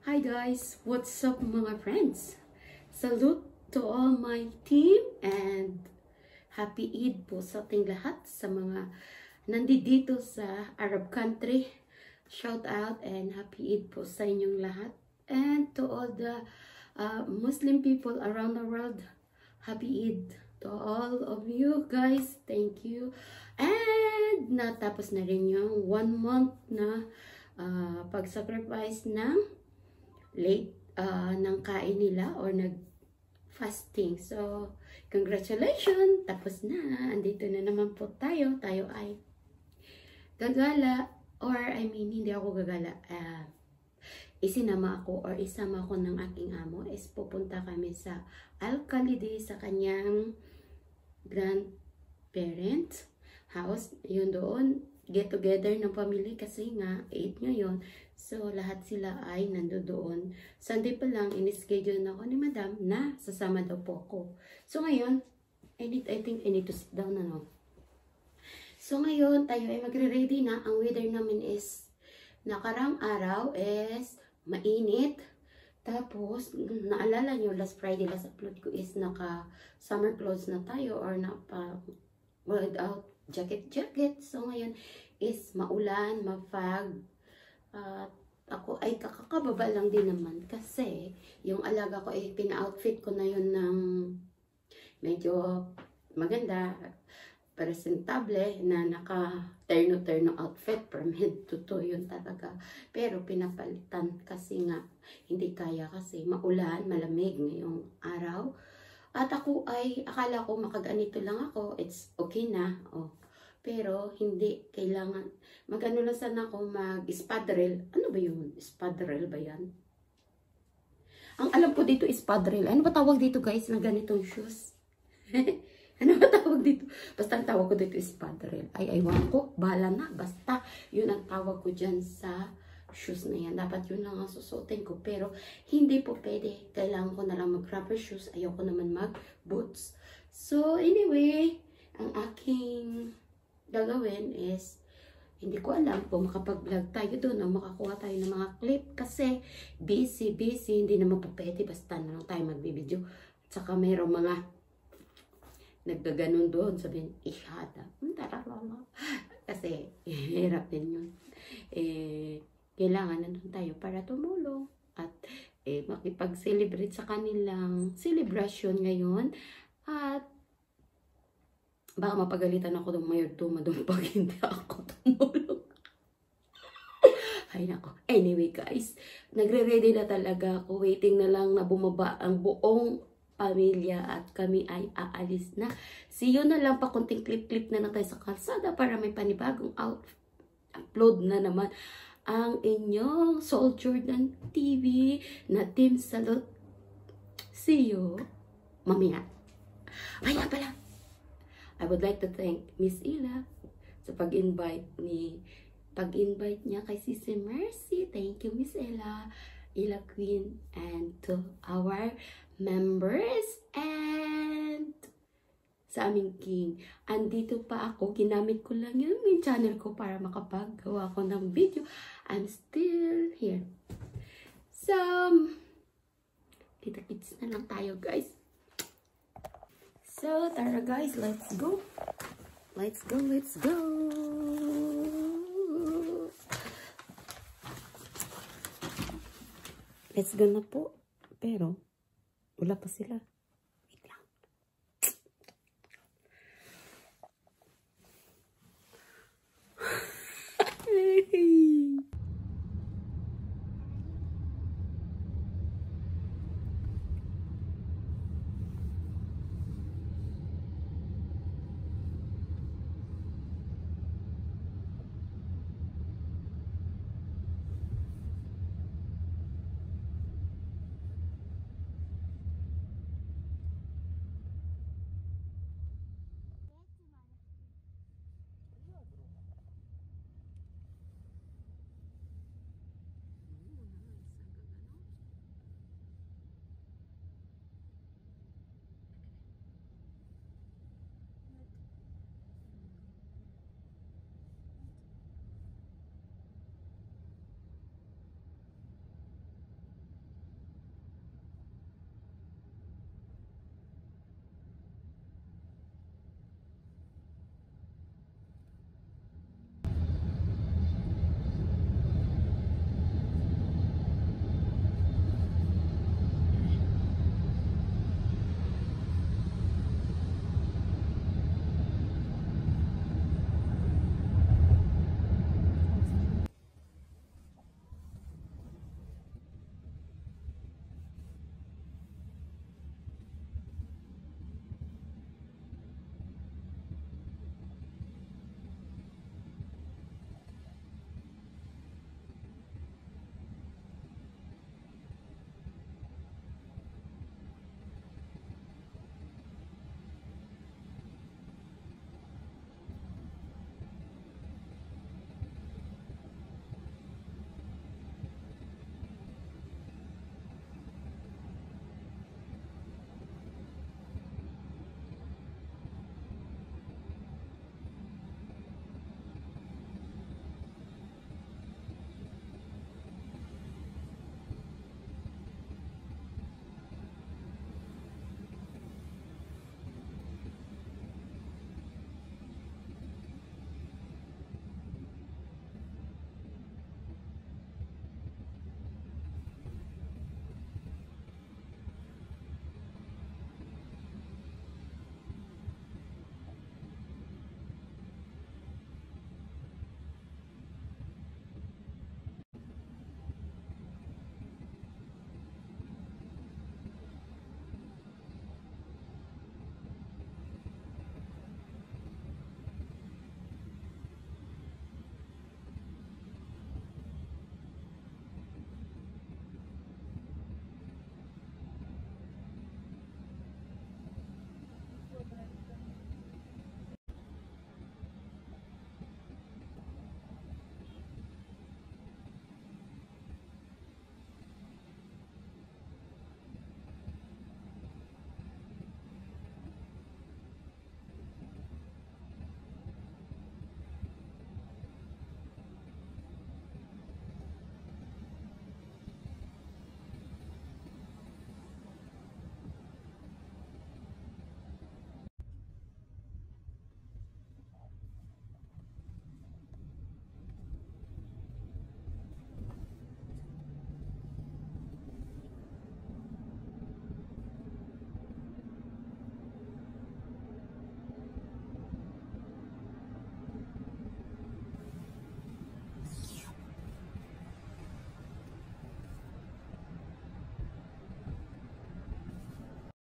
Hi guys, what's up mga friends? Salute to all my team and happy Eid po sa ating lahat sa mga nandito sa Arab country. Shout out and happy Eid po sa inyong lahat. And to all the Muslim people around the world, happy Eid to all of you guys. Thank you. And natapos na rin yung 1 month na pag-sacrifice ng late ng kain nila or nag-fasting. So, congratulations! Tapos na. Andito na naman po tayo. Tayo ay gagala. Or, hindi ako gagala. Isinama ako or isama ako ng aking amo is pupunta kami sa Al-Khalidi sa kanyang grandparents house. Yun doon. Get together ng family kasi nga 8 ngayon. So, lahat sila ay nandoon. Sunday pa lang, in-schedule na ako ni Madam na sasama daw po ako. So, ngayon, I think I need to sit down na, no? So, ngayon, tayo ay magre-ready na. Ang weather namin is, nakarang araw is mainit. Tapos, naalala nyo, last Friday, last upload ko is naka-summer clothes na tayo or without jacket. So, ngayon is maulan, mafag. Ako ay kakababa lang din naman kasi yung alaga ko ay pina-outfit ko na yun ng medyo maganda, presentable na naka-terno outfit from head to toe yun talaga. Pero pinapalitan kasi nga hindi kaya kasi maulan, malamig ngayong araw. At ako ay akala ko makaganito lang ako, it's okay na. Pero hindi kailangan magano lang sana ako mag-espadrille. Ano ba yun? Espadrille ba yan? Ang alam ko dito espadrille. Ano ba tawag dito guys na ganitong shoes? Ano ba tawag dito? Basta ang tawag ko dito espadrille. Ay, aywan ko. Bahala na. Basta yun ang tawag ko dyan sa shoes na yan. Dapat yun lang ang susuotin ko. Pero hindi po pwede. Kailangan ko na lang mag-rubber shoes. Ayoko naman mag-boots. So anyway, ang aking gagawin is, hindi ko alam kung makapag-vlog tayo doon o makakuha tayo ng mga clip kasi busy, hindi naman po pwede, basta na lang tayo magbibideo. At saka mayroong mga naggaganon doon, sabihin, ishada. Taralala. Kasi, hirap din yun. Kailangan nandun tayo para tumulong at makipag-celebrate sa kanilang celebration ngayon. At baka mapagalitan ako ng mayordoma doon pag hindi ako tumulong. Ay nako. Anyway guys, nagre-ready na talaga ako. Waiting na lang na bumaba ang buong pamilya at kami ay aalis na. See you na lang pa, konting clip na tayo sa kalsada para may panibagong upload na naman ang inyong Soul Jordan TV na Team Salute. See you mamaya. Ay nga pala, I would like to thank Miss Ila sa pag-invite niya kay Sisi Mercy. Thank you, Miss Ila Queen, and to our members and sa aming king. Andito pa ako, ginamit ko lang yung channel ko para makapagawa ko ng video. I'm still here. So, kita-kits na lang tayo, guys. So, tara guys, let's go. Let's go. Let's go na po. Pero, wala pa sila.